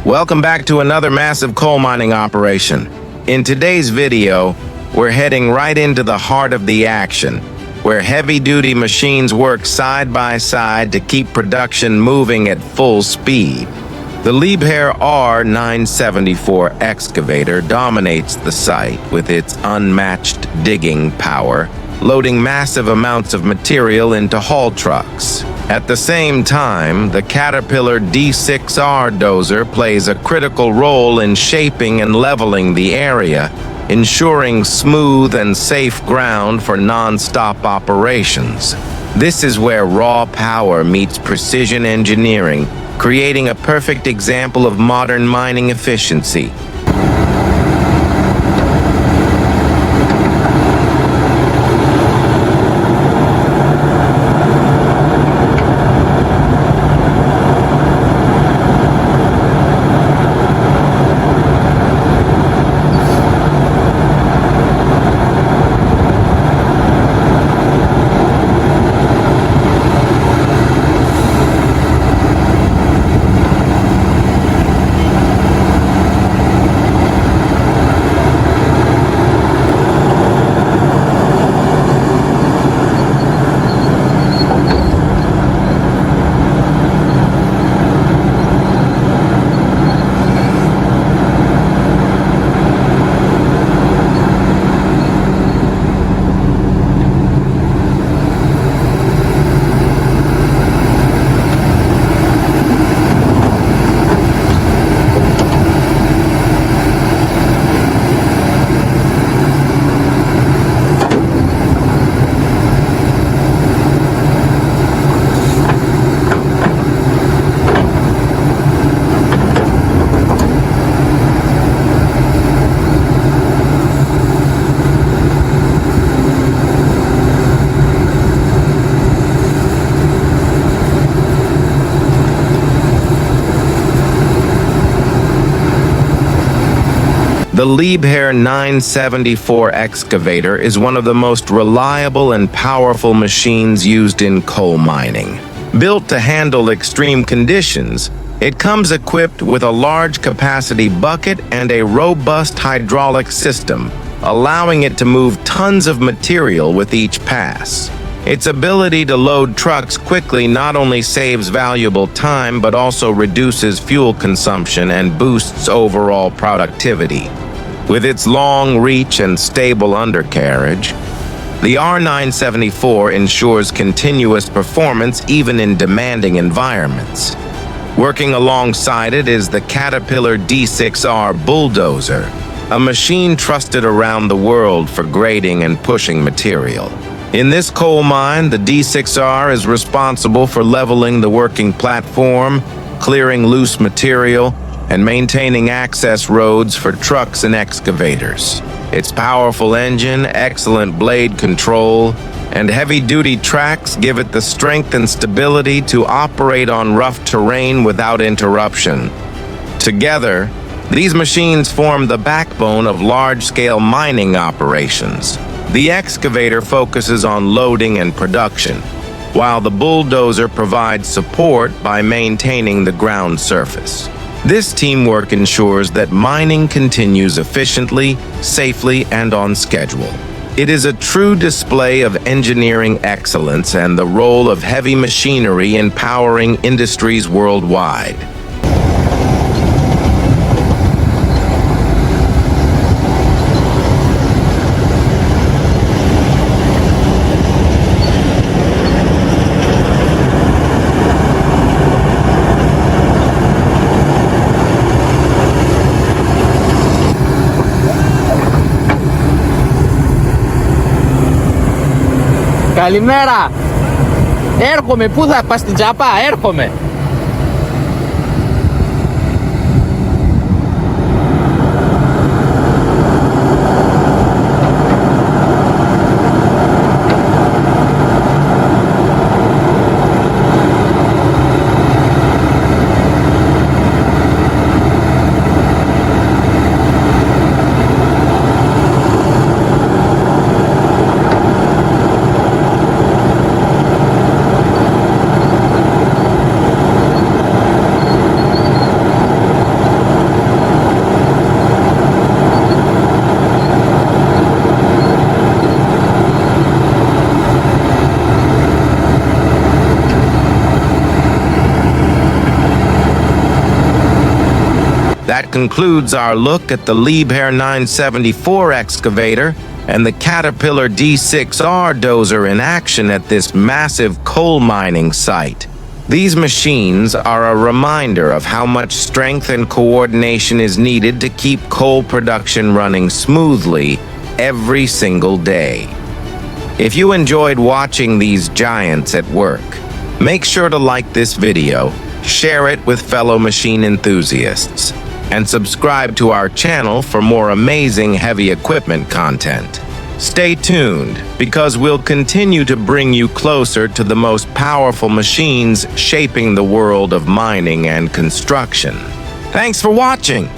Welcome back to another massive coal mining operation. In today's video, we're heading right into the heart of the action, where heavy-duty machines work side by side to keep production moving at full speed. The Liebherr R 974 excavator dominates the site with its unmatched digging power, loading massive amounts of material into haul trucks. At the same time, the Caterpillar D6R Dozer plays a critical role in shaping and leveling the area, ensuring smooth and safe ground for non-stop operations. This is where raw power meets precision engineering, creating a perfect example of modern mining efficiency. The Liebherr 974 excavator is one of the most reliable and powerful machines used in coal mining. Built to handle extreme conditions, it comes equipped with a large capacity bucket and a robust hydraulic system, allowing it to move tons of material with each pass. Its ability to load trucks quickly not only saves valuable time but also reduces fuel consumption and boosts overall productivity. With its long reach and stable undercarriage, the R974 ensures continuous performance even in demanding environments. Working alongside it is the Caterpillar D6R Dozer, a machine trusted around the world for grading and pushing material. In this coal mine, the D6R is responsible for leveling the working platform, clearing loose material, and maintaining access roads for trucks and excavators. Its powerful engine, excellent blade control, and heavy-duty tracks give it the strength and stability to operate on rough terrain without interruption. Together, these machines form the backbone of large-scale mining operations. The excavator focuses on loading and production, while the bulldozer provides support by maintaining the ground surface. This teamwork ensures that mining continues efficiently, safely, and on schedule. It is a true display of engineering excellence and the role of heavy machinery in powering industries worldwide. Καλημέρα! Έρχομαι, πού θα πας στην Τζάπα, έρχομαι! That concludes our look at the Liebherr 974 excavator and the Caterpillar D6R Dozer in action at this massive coal mining site. These machines are a reminder of how much strength and coordination is needed to keep coal production running smoothly every single day. If you enjoyed watching these giants at work, make sure to like this video, share it with fellow machine enthusiasts, and subscribe to our channel for more amazing heavy equipment content. Stay tuned, because we'll continue to bring you closer to the most powerful machines shaping the world of mining and construction. Thanks for watching!